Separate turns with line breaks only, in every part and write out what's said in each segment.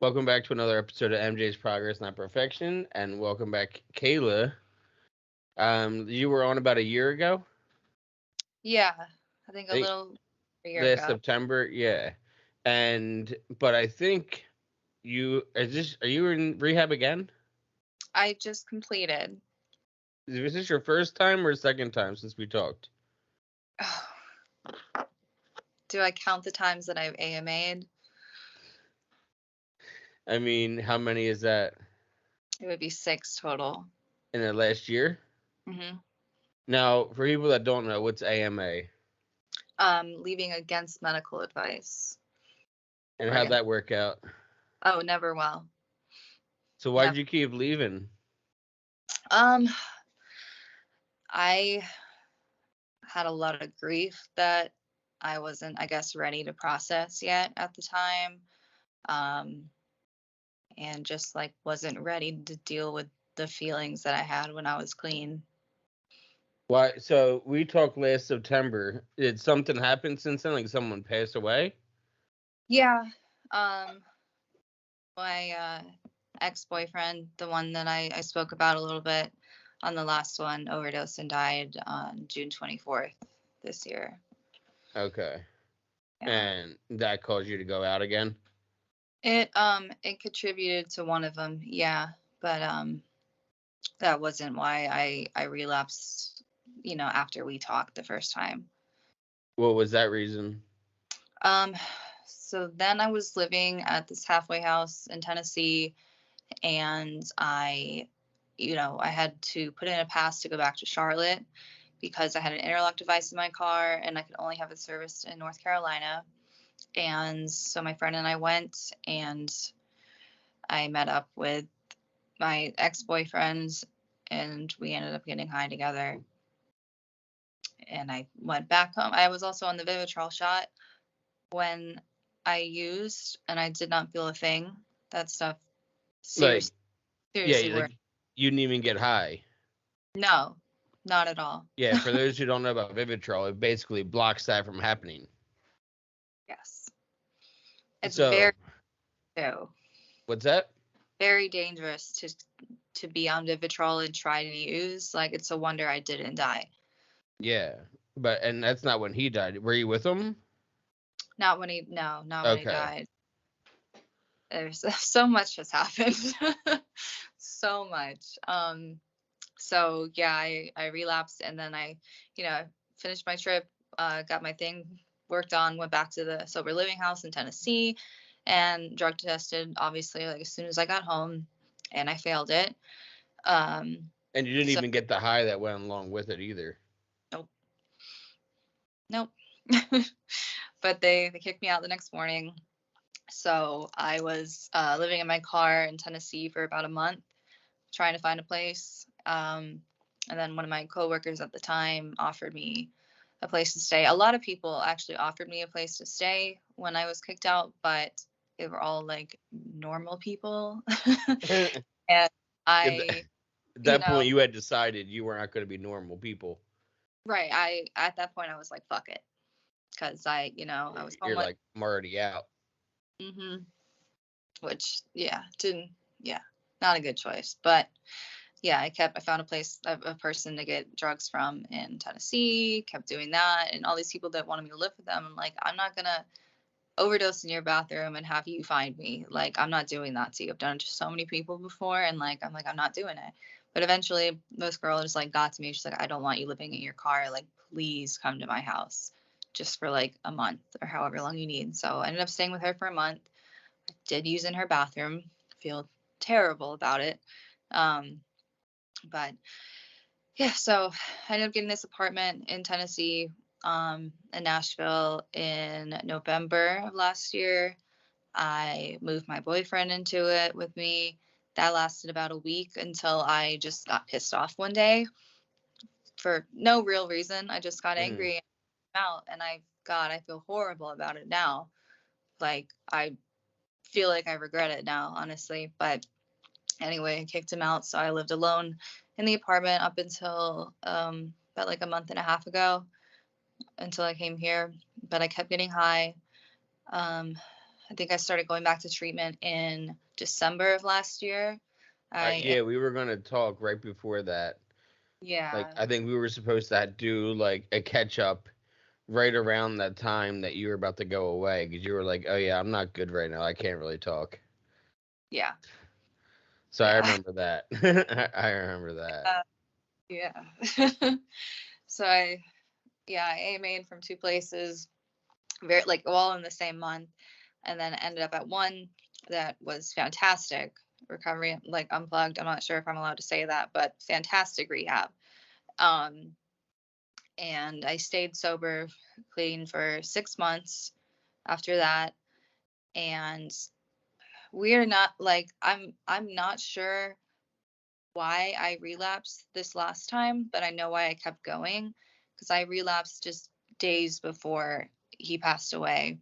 Welcome back to another episode of MJ's Progress Not Perfection, and welcome back, Kayla. You were on about a year ago,
Yeah, I think
I
a
think
little a year
last
ago.
September, yeah. But I think are you in rehab again?
I just completed.
Is this your first time or second time since we talked?
Do I count the times that I've AMA'd?
I mean, how many is that
It would be 6 total.
in the last year?
hmm
Now, for people that don't know, what's AMA
Leaving against medical advice.
and
Or
how'd
against,
that work out?
oh, never well.
So why'd
Never.
you keep leaving?
Um, I had a lot of grief that I wasn't, I guess, ready to process yet at the time. Um, and just like wasn't ready to deal with the feelings that I had when I was clean.
Why? So we talked last September. Did something happen since then? Like someone passed away?
Yeah. Um, my ex-boyfriend, the one that I spoke about a little bit on the last one, overdosed and died on June 24th this year.
Okay.
Yeah.
And that caused you to go out again?
It contributed to one of them, yeah, but that wasn't why I relapsed, after we talked the first time.
What was that reason?
Um so then I was living at this halfway house in Tennessee, and I had to put in a pass to go back to Charlotte because I had an interlock device in my car and I could only have it serviced in North Carolina. And so my friend and I went, and I met up with my ex-boyfriend, and we ended up getting high together. And I went back home. I was also on the Vivitrol shot when I used, and I did not feel a thing. That stuff
Like,
seriously,
yeah,
seriously
like
worked.
you didn't even get high.
No, not at all.
Yeah, for those who don't know about Vivitrol, it basically blocks that from happening.
Yes. It's
So,
very too.
what's that?
Very dangerous to be on Vivitrol and try to use. Like, it's a wonder I didn't die.
Yeah. And that's not when he died. Were you with him?
Not when he
Okay.
died. There's so much has happened. So much. So yeah, I relapsed, and then I finished my trip, got my thing worked on, went back to the sober living house in Tennessee, and drug tested, obviously, like as soon as I got home, and I failed it. Um,
And you didn't
so
even get the high that went along with it either.
nope, nope. But they kicked me out the next morning. So I was living in my car in Tennessee for about a month, trying to find a place. And then one of my coworkers at the time offered me a place to stay. A lot of people actually offered me a place to stay when I was kicked out, but they were all like normal people.
At
And
th-
I,
at
you
that
know,
point, you had decided you were not going to be normal people.
right. At that point, I was like, fuck it. Because I was
You're
homeless.
like, I'm already out.
hmm Which, yeah, didn't, yeah, not a good choice. But yeah, I found a person to get drugs from in Tennessee, kept doing that. And all these people that wanted me to live with them, I'm like, I'm not going to overdose in your bathroom and have you find me. Like, I'm not doing that to you. I've done it to so many people before. And I'm not doing it. But eventually this girl just like got to me. She's like, I don't want you living in your car. Like, please come to my house just for like a month or however long you need. So I ended up staying with her for a month. I did use in her bathroom. Feel terrible about it. Um, but yeah, so I ended up getting this apartment in Tennessee, in Nashville in November of last year. I moved my boyfriend into it with me. That lasted about a week until I just got pissed off one day for no real reason. I just got
Mhm.
angry and out, and I feel horrible about it now. Like, I feel like I regret it now, honestly. But anyway, I kicked him out, so I lived alone in the apartment up until about like a month and a half ago, until I came here. But I kept getting high. Um, I think I started going back to treatment in December of last year.
Yeah, we were gonna talk right before that. Like,
Yeah,
I think we were supposed to do like a catch up right around that time that you were about to go away because you were like, "Oh yeah, I'm not good right now. I can't really talk."
yeah,
So I
yeah,
remember that. I remember that.
yeah. So I AMA'd from two places, very like all in the same month, and then ended up at one that was fantastic recovery, like unplugged. I'm not sure if I'm allowed to say that, but fantastic rehab. Um, and I stayed sober, clean for 6 months after that, and we're not like I'm not sure why I relapsed this last time, but I know why I kept going because I relapsed just days before he passed away.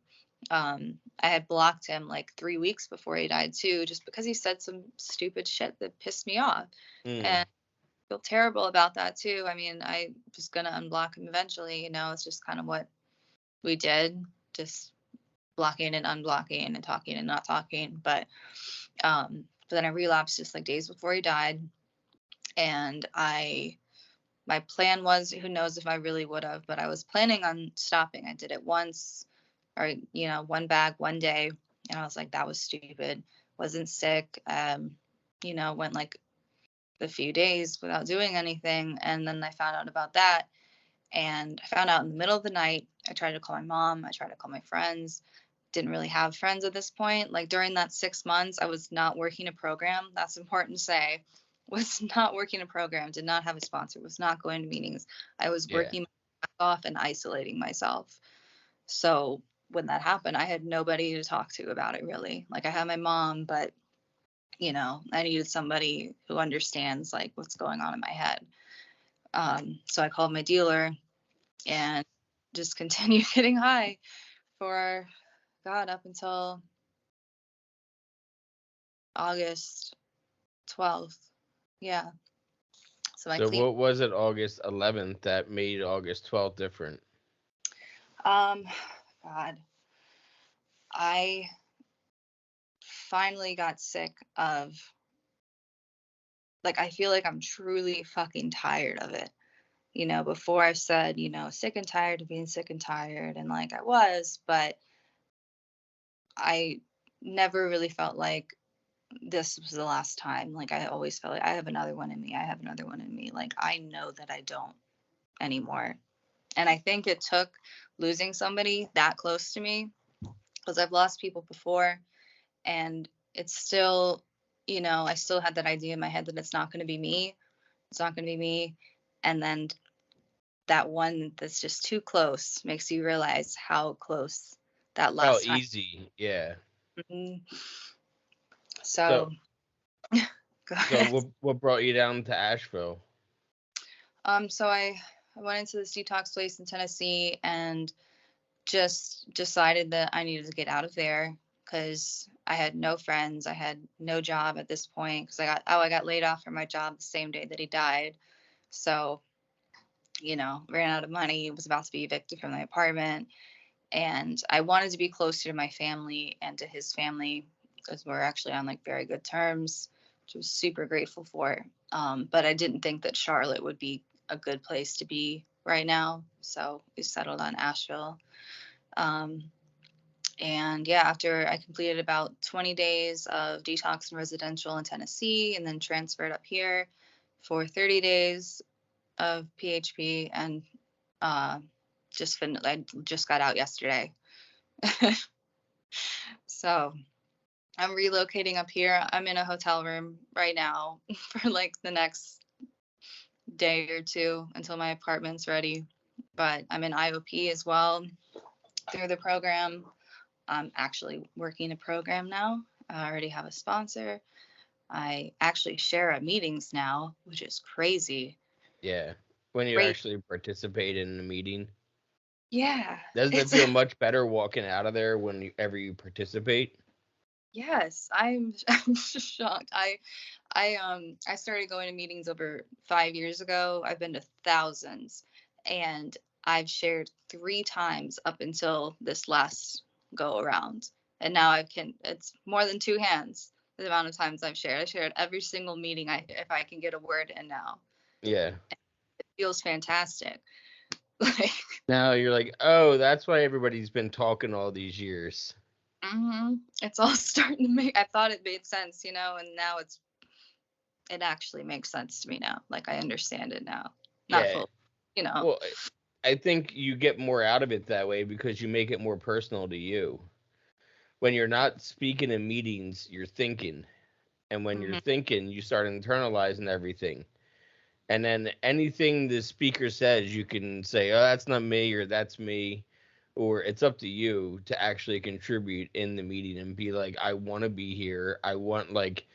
I had blocked him like 3 weeks before he died too, just because he said some stupid shit that pissed me off.
Mm.
And I feel terrible about that too. I mean, I was gonna unblock him eventually, it's just kind of what we did, just blocking and unblocking and talking and not talking. But then I relapsed just like days before he died. And my plan was, who knows if I really would have, but I was planning on stopping. I did it once, or one bag one day, and I was like, that was stupid. Wasn't sick. Went like a few days without doing anything, and then I found out about that, and I found out in the middle of the night. I tried to call my mom. I tried to call my friends. Didn't really have friends at this point. Like during that 6 months, I was not working a program. That's important to say. Was not working a program, did not have a sponsor, was not going to meetings. I was
Yeah.
working my ass off and isolating myself. So when that happened, I had nobody to talk to about it really. Like I had my mom, but I needed somebody who understands like what's going on in my head. So I called my dealer and just continued getting high for God up until August 12th. Yeah. So I
So
cleaned.
what was it August 11th that made August 12th different?
Um, God, I finally got sick of, like, I feel like I'm truly fucking tired of it. Before I've said, sick and tired of being sick and tired, and like I was, but I never really felt like this was the last time. Like I always felt like I have another one in me. I have another one in me. Like I know that I don't anymore. And I think it took losing somebody that close to me, because I've lost people before, and it's still, I still had that idea in my head that it's not going to be me. It's not going to be me. And then that one that's just too close makes you realize how close that
Oh,
last time.
easy. Yeah.
Mhm.
So
So, go
so
ahead.
what brought you down to Asheville?
So I went into this detox place in Tennessee and just decided that I needed to get out of there because I had no friends. I had no job at this point because I got laid off from my job the same day that he died. So, ran out of money, was about to be evicted from my apartment. And I wanted to be closer to my family and to his family because we're actually on like very good terms, which I was super grateful for. But I didn't think that Charlotte would be a good place to be right now. So we settled on Asheville. Um, and yeah, after I completed about 20 days of detox and residential in Tennessee and then transferred up here for 30 days of PHP and uh, I just got out yesterday. So I'm relocating up here. I'm in a hotel room right now for like the next day or two until my apartment's ready. But I'm in IOP as well through the program. I'm actually working a program now. I already have a sponsor. I actually share at meetings now, which is crazy.
Yeah. When you
Great.
actually participate in the meeting.
Yeah.
Doesn't it
It's
feel much better walking out of there whenever you participate?
yes, I'm just shocked. I started going to meetings over 5 years ago. I've been to thousands, and I've shared 3 times up until this last go around. And now it's more than two hands the amount of times I've shared. I shared every single meeting if I can get a word in now.
Yeah.
It feels fantastic. Like,
Now you're like, oh, that's why everybody's been talking all these years.
it's all starting to make. I thought it made sense, and now it actually makes sense to me now. Like, I understand it now. Not
Yeah.
full.
Well, I think you get more out of it that way because you make it more personal to you. When you're not speaking in meetings, you're thinking. And when you're
Hmm.
thinking, you start internalizing everything. And then anything the speaker says, you can say, oh, that's not me, or that's me. Or it's up to you to actually contribute in the meeting and be like, I want to be here. I want, like,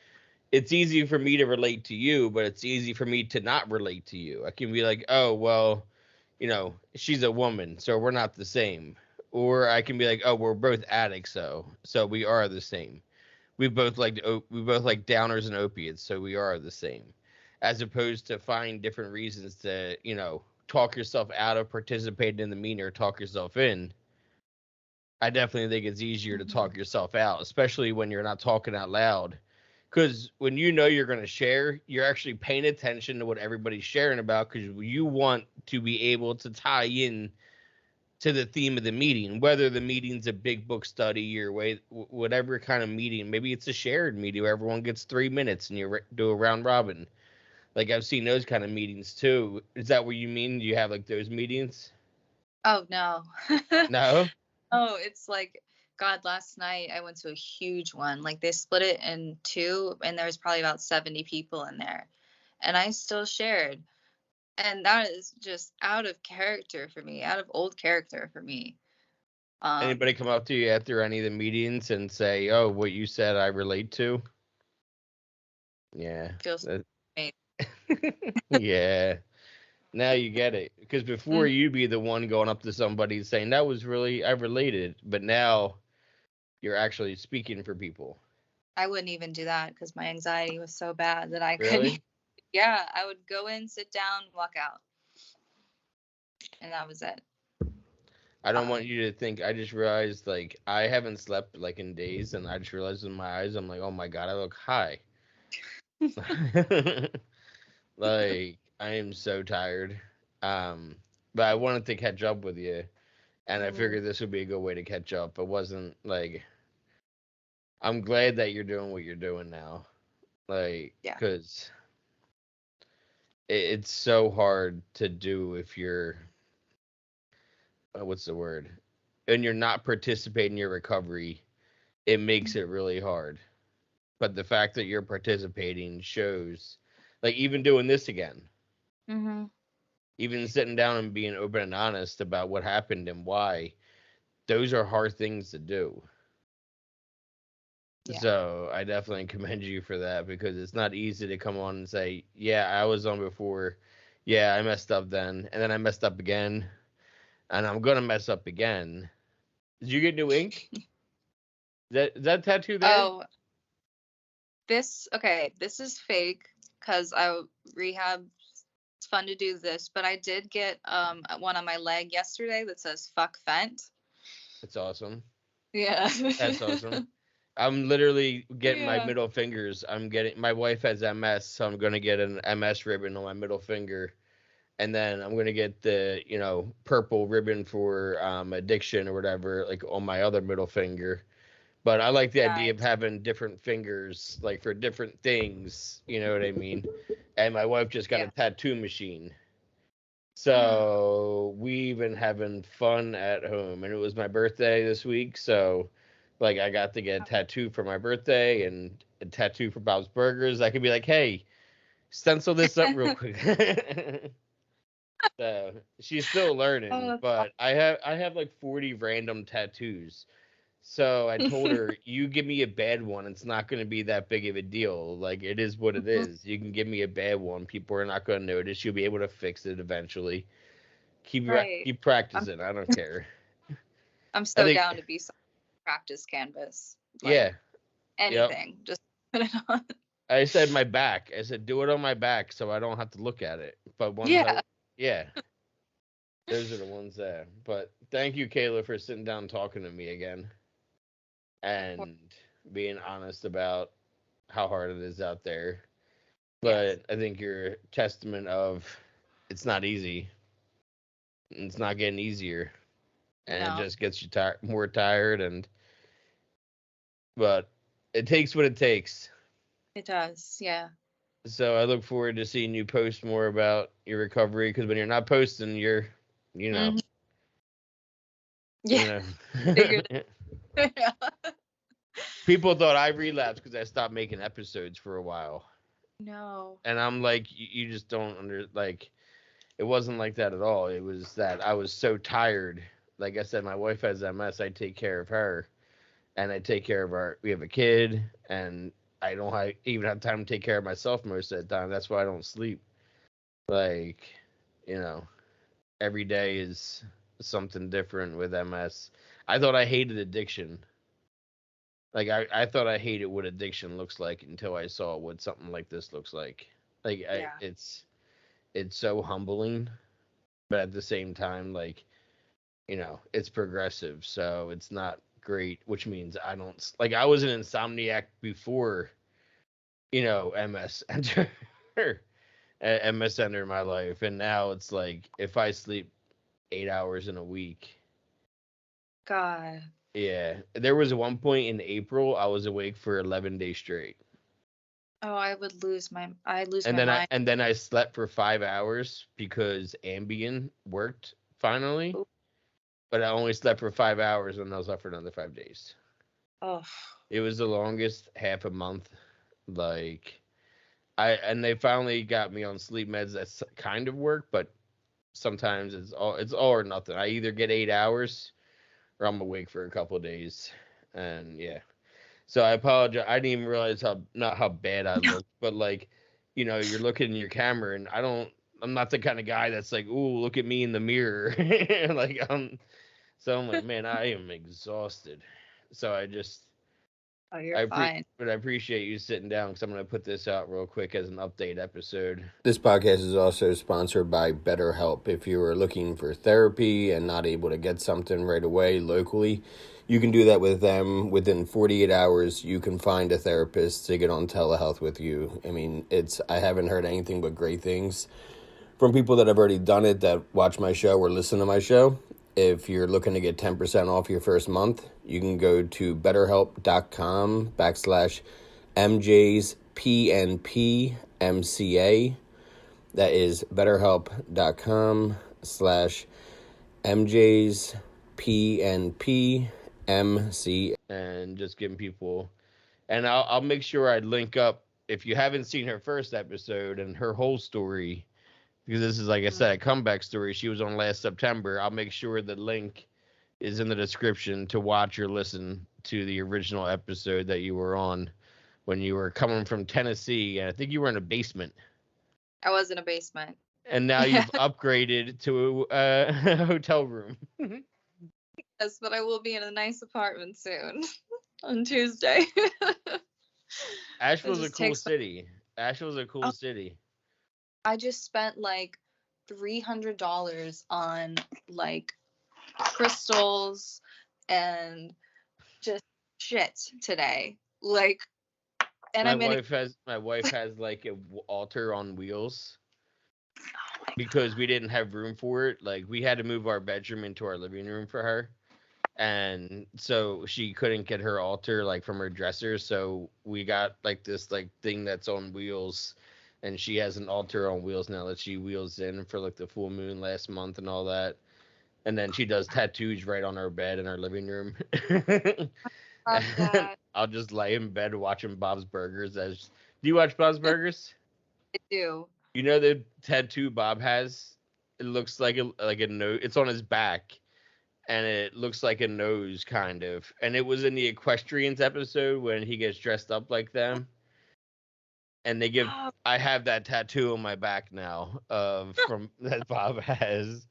it's easy for me to relate to you, but it's easy for me to not relate to you. I can be like, oh, well, she's a woman, so we're not the same. Or I can be like, oh, we're both addicts, so we are the same. We both like downers and opiates, so we are the same. As opposed to find different reasons to, talk yourself out of participating in the meeting or talk yourself in. I definitely think it's easier to
Hmm.
talk yourself out, especially when you're not talking out loud. Because when you know you're going to share, you're actually paying attention to what everybody's sharing about because you want to be able to tie in to the theme of the meeting, whether the meeting's a big book study or whatever kind of meeting. Maybe it's a shared meeting where everyone gets 3 minutes and you do a round robin. Like I've seen those kind of meetings too. Is that what you mean? Do you have like those meetings?
Oh no.
No.
Oh, it's like, God, last night I went to a huge one. Like, they split it in two, and there was probably about 70 people in there. And I still shared. And that is just out of character for me, out of old character for me.
Anybody come up to you after any of the meetings and say, "Oh, what you said, I relate to"? Yeah.
Feels amazing.
Yeah. Now you get it. Because before
Mhm.
you'd be the one going up to somebody saying that was really I related, but now you're actually speaking for people.
I wouldn't even do that because my anxiety was so bad that I couldn't.
Really?
Yeah, I would go in, sit down, walk out, and that was it.
I don't want
Um,
you to think I just realized like I haven't slept like in days and I just realized in my eyes I'm like, "Oh my god, I look high." Like I am so tired. Um but I wanted to catch up with you and I
mhm.
figured this would be a good way to catch up. It wasn't like I'm glad that you're doing what you're doing now. Like
Yeah.
cuz it's so hard to do if you're what's the word? And you're not participating in your recovery, it makes it really hard. But the fact that you're participating shows, like even doing this again,
Hmm.
even sitting down and being open and honest about what happened and why, those are hard things to do.
Yeah.
So I definitely commend you for that because it's not easy to come on and say, yeah, I was on before. Yeah, I messed up then. And then I messed up again. And I'm going to mess up again. Did you get new ink? Is that tattoo there?
Oh, this is fake because I rehab. It's fun to do this, but I did get one on my leg yesterday that says "fuck Fent."
It's awesome.
Yeah.
That's awesome. I'm literally getting my
Yeah.
middle fingers. My wife has MS, so I'm gonna get an MS ribbon on my middle finger, and then I'm gonna get the purple ribbon for addiction or whatever, like on my other middle finger. But I like the idea of
Nice.
having different fingers, like for different things. You know what I mean? And my wife just got a
Yeah.
tattoo machine, so we've been having fun at home, and it was my birthday this week, so like I got to get a tattoo for my birthday and a tattoo for Bob's Burgers. I could be like, hey, stencil this up real quick. So she's still
Oh,
learning,
that's
but I have like 40 random tattoos. So I told
awesome.
her, you give me a bad one, it's not going to be that big of a deal. Like it is what it is. You can give me a bad one, people are not going to notice. You'll be able to fix it eventually.
Right.
Keep
I'm
practicing. I don't care.
I'm
I
so
think,
down to be some practice canvas. Like,
yeah, yep.
anything. Just put it on.
I said my back. I said do it on my back so I don't have to look at it. But
Yeah.
yeah, those are the ones there. But thank you, Kayla, for sitting down and talking to me again. and being honest about how hard it is out there.
Yes.
But I think you're a testament of it's not easy. It's not getting easier, and it
No,
just gets you more tired. And but it takes what it takes.
it does. Yeah.
So I look forward to seeing you post more about your recovery because when you're not posting, you're, you know,
Hmm.
you
Yeah.
know.
Figured it out.
People thought I relapsed because I stopped making episodes for a while,
No.
and I'm like, you just don't like. It wasn't like that at all. It was that I was so tired. Like I said, my wife has MS. I take care of her, and I take care of our. We have a kid, and I don't even have time to take care of myself most of the time. That's why I don't sleep. Like, you know, every day is something different with MS. I thought I hated addiction. Like I thought I hated what addiction looks like until I saw what something like this looks like. Like
Yeah.
it's so humbling, but at the same time, like, it's progressive, so it's not great, which means I don't like I was an insomniac before, MS entered MS entered my life, and now it's like if I sleep 8 hours in a week.
God.
Yeah, there was one point in April I was awake for 11 days straight.
Oh, I'd lose
And
my
then I
mind.
and then I slept for 5 hours because Ambien worked finally,
Ooh.
but I only slept for 5 hours and I was up for another 5 days.
Oh,
It was the longest half a month. Like and they finally got me on sleep meds that kind of work, but sometimes it's all or nothing. I either get 8 hours or I'm awake for a couple of days, and yeah. So I apologize. I didn't even realize how not how bad I looked, but like, you're looking in your camera, and I'm not the kind of guy that's like, "Ooh, look at me in the mirror." Like so I'm like, man, I am exhausted. So
oh, you're fine.
but I appreciate you sitting down because I'm gonna put this out real quick as an update episode.
This podcast is also sponsored by BetterHelp. If you are looking for therapy and not able to get something right away locally, you can do that with them. Within 48 hours, you can find a therapist to get on telehealth with you. I mean, I haven't heard anything but great things from people that have already done it that watch my show or listen to my show. If you're looking to get 10% off your first month, you can go to betterhelp.com/MJsPNPMCA. That is betterhelp.com/MJsPNPMCA.
And just giving people, and I'll make sure I link up if you haven't seen her first episode and her whole story, because this is, like I said, a comeback story. She was on last September. I'll make sure the link is in the description to watch or listen to the original episode that you were on when you were coming from Tennessee, and I think you were in a basement.
I was in a basement.
And now
Yeah.
you've upgraded to a hotel room.
Yes, but I will be in a nice apartment soon on Tuesday. It
Asheville's a
just
cool
takes.
city. Asheville's a cool
Oh,
city.
I just spent like $300 on like crystals and just shit today. Like, and
My
I'm in a.
wife has my wife has like a altar on wheels
Oh my
because we didn't have room for it. Like we had to move our bedroom into our living room for her. And so she couldn't get her altar like from her dresser, so we got like this like thing that's on wheels, and she has an altar on wheels now that she wheels in for like the full moon last month and all that. And then she does tattoos right on our bed in our living room.
God. Love
And
that.
I'll just lay in bed watching Bob's Burgers. Do you watch Bob's Burgers?
I do.
You know the tattoo Bob has? It looks like a nose. It's on his back, and it looks like a nose kind of. And it was in the Equestrians episode when he gets dressed up like them, and they give.
Oh,
I have that tattoo on my back now of from that Bob has.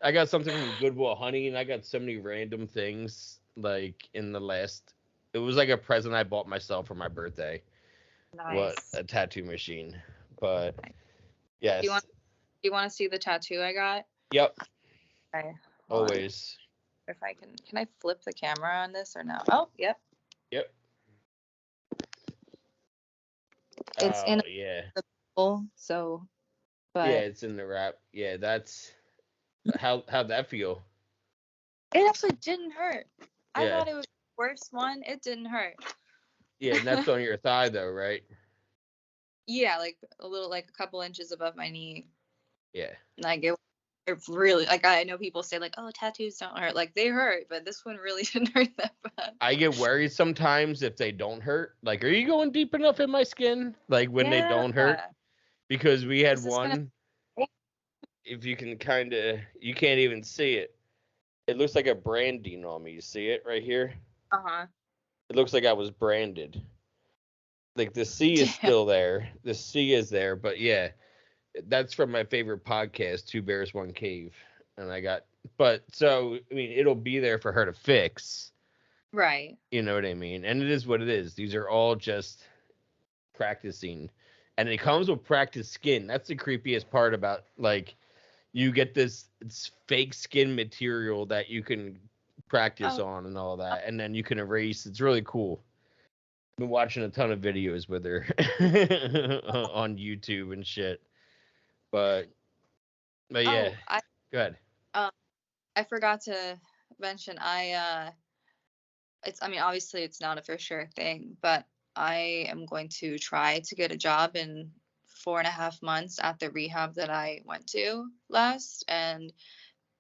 I got something from Goodwill Hunting, and I got so many random things like in the last. It was like a present I bought myself for my birthday. What
nice.
a tattoo machine! But
Nice. Do you want
yes,
do you want to see the tattoo I got?
yep,
Okay. Hold on.
always.
If I can I flip the camera on this or no? Oh, yep.
Yep.
It's in
Oh yeah.
the bowl, so
Yeah,
but
it's in the wrap. Yeah, that's how'd that feel?
it actually didn't hurt. I
Yeah.
thought it was the worst one. It didn't hurt.
Yeah, and that's on your thigh though, right?
Yeah, like a little, like a couple inches above my knee.
Yeah.
Like it really, like I know people say like, oh, tattoos don't hurt. Like they hurt, but this one really didn't hurt that bad.
I get worried sometimes if they don't hurt. Like, are you going deep enough in my skin? Like when they
Yeah.
don't hurt? Because we had
This is gonna.
one, if you can kind of, you can't even see it. It looks like a branding on me. You see it right here?
Uh-huh.
It looks like I was branded. Like the C is
Damn.
still there. The C is there, but yeah, that's from my favorite podcast, Two Bears, One Cave. And but so, I mean, it'll be there for her to fix.
Right.
You know what I mean? And it is what it is. These are all just practicing. And it comes with practice skin. That's the creepiest part about, like, you get this it's fake skin material that you can practice
Oh.
on and all that. And then you can erase. It's really cool. I've been watching a ton of videos with her on YouTube and shit. But yeah,
Oh,
go ahead.
I forgot to mention I mean obviously it's not a for sure thing, but I am going to try to get a job in 4.5 months at the rehab that I went to last, and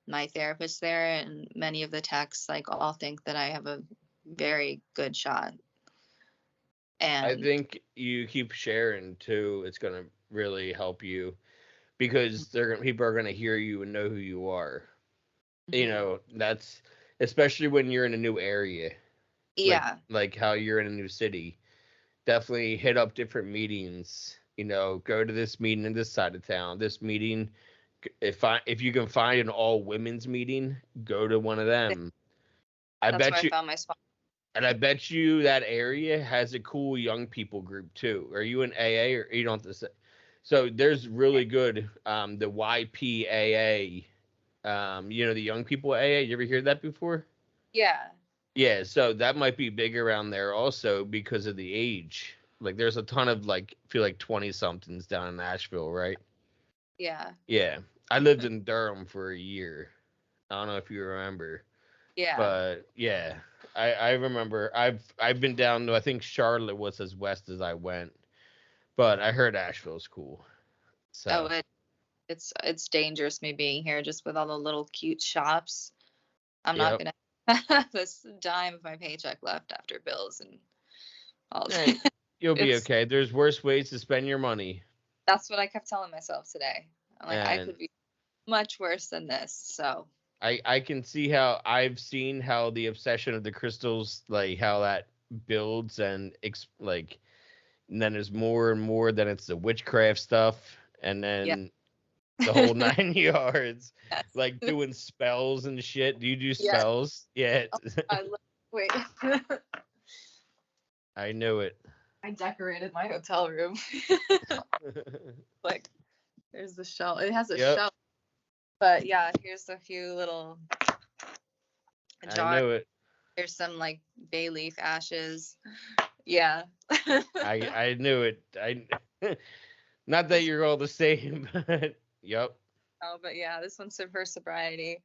my therapist there and many of the techs like all think that I have a very good shot.
I
And
think you keep sharing too. It's gonna really help you because people are gonna hear you and know who you are. You know, that's especially when you're in a new area,
yeah,
like how you're in a new city. Definitely hit up different meetings. You know, go to this meeting in this side of town. This meeting, if you can find an all women's meeting, go to one of them. I
that's where
bet
I
you,
found my spot.
and I bet you that area has a cool young people group too. Are you in AA or you don't have to say? So there's really good the YPAA. You know, the young people AA. You ever hear that before?
Yeah,
Yeah, so that might be big around there also because of the age. Like there's a ton of like feel like 20 somethings down in Nashville, right?
yeah,
Yeah. I lived in Durham for a year. I don't know if you remember.
yeah.
But yeah. I remember I've been down to I think Charlotte was as west as I went. But I heard Asheville's cool.
Oh,
So
it's dangerous me being here just with all the little cute shops. I'm not
yep.
gonna have this dime of my paycheck left after bills and all
Hey,
that.
you'll be
It's
okay. There's worse ways to spend your money.
That's what I kept telling myself today. I'm like, I
And
could be much worse than this. So
I can see how I've seen how the obsession of the crystals, like how that builds and like, and then there's more and more. Then it's the witchcraft stuff, and
yeah.
then the whole 9 yards,
Yes.
like doing spells and shit. Do you do
Yeah.
spells? Yeah,
Wait.
I knew it.
I decorated my hotel room. Like, there's the shelf. It has a
Yep.
shelf. But yeah, here's a few little
I
jars.
knew it.
There's some like bay leaf ashes. Yeah.
I knew it. Not that you're all the same, but yep.
Oh, but yeah, this one's for sobriety.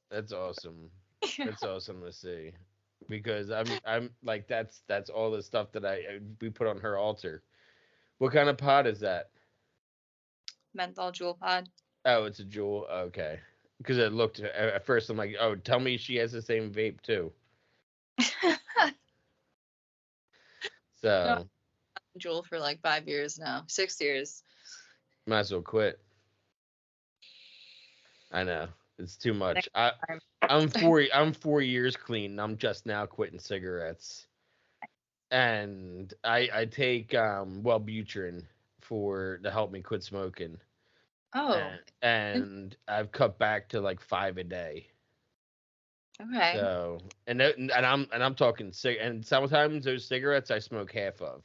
That's awesome. That's awesome to see. Because I'm like that's all the stuff that we put on her altar. What kind of pot is that?
Menthol jewel pod.
Oh, it's a jewel. Okay. Because it looked at first I'm like, oh, tell me she has the same vape too. So
Jewel for like 5 years now, 6 years.
might as well quit. I know it's too much. I'm 4 years clean. I'm just now quitting cigarettes, and I take Wellbutrin to help me quit smoking.
Oh,
And I've cut back to like 5 a day.
okay.
So and I'm talking and sometimes those cigarettes I smoke half of.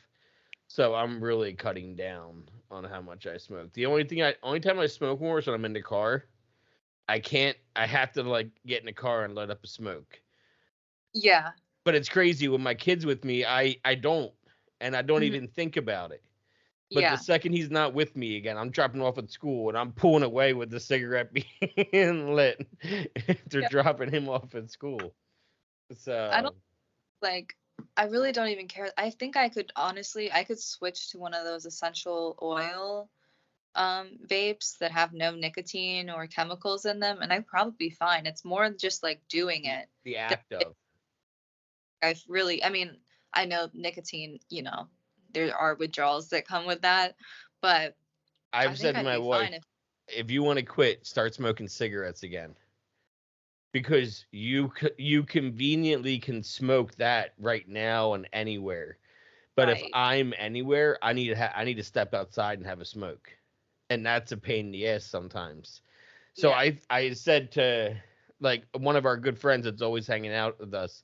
So I'm really cutting down on how much I smoke. The only time I smoke more is when I'm in the car. I have to like get in the car and light up a smoke.
Yeah.
But it's crazy when my kid's with me, I don't, and I don't
Mhm.
even think about it. But the
Yeah.
second he's not with me again, I'm dropping off at school and I'm pulling away with the cigarette being lit. They're
Yeah.
dropping him off at school.
I don't
So
like. I really don't even care. I think I could honestly, I could switch to one of those essential oil vapes that have no nicotine or chemicals in them, and I'd probably be fine. It's more just like doing it.
the act of.
I've really, I mean, I know nicotine, there are withdrawals that come with that, but I
I've
think
said to
I'd
my
be
wife,
fine
if you want to quit, start smoking cigarettes again. Because you conveniently can smoke that right now and anywhere. But if
right.
I'm anywhere, I need to step outside and have a smoke, and that's a pain in the ass sometimes. So
Yeah.
I said to like one of our good friends that's always hanging out with us,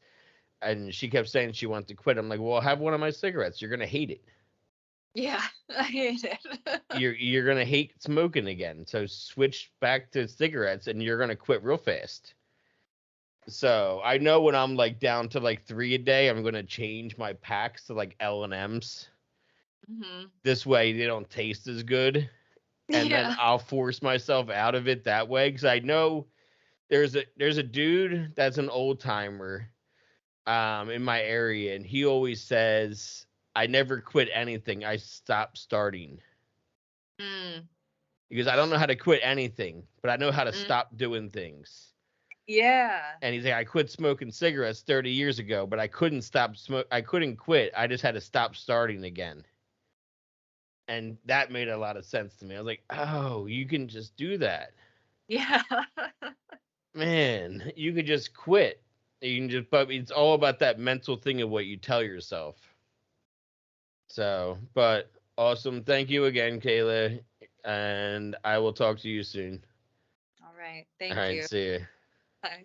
and she kept saying she wants to quit. I'm like, well, have one of my cigarettes. You're gonna hate it.
Yeah, I hate it.
You're gonna hate smoking again. So switch back to cigarettes, and you're gonna quit real fast. So I know when I'm like down to like 3 a day, I'm gonna change my packs to like L&Ms.
hmm
This way they don't taste as good, and then
Yeah.
I'll force myself out of it that way because I know there's a dude that's an old timer in my area, and he always says I never quit anything. I stop starting
Mm,
because I don't know how to quit anything, but I know how to
mm,
stop doing things.
yeah.
And he's like, I quit smoking cigarettes 30 years ago, but I couldn't stop smoke. I couldn't quit. I just had to stop starting again. And that made a lot of sense to me. I was like, oh, you can just do that.
Yeah.
Man, you could just quit. You can just, but it's all about that mental thing of what you tell yourself. So, but awesome. Thank you again, Kayla. And I will talk to you soon.
All right.
All
Thank
right,
you.
see you.
Bye.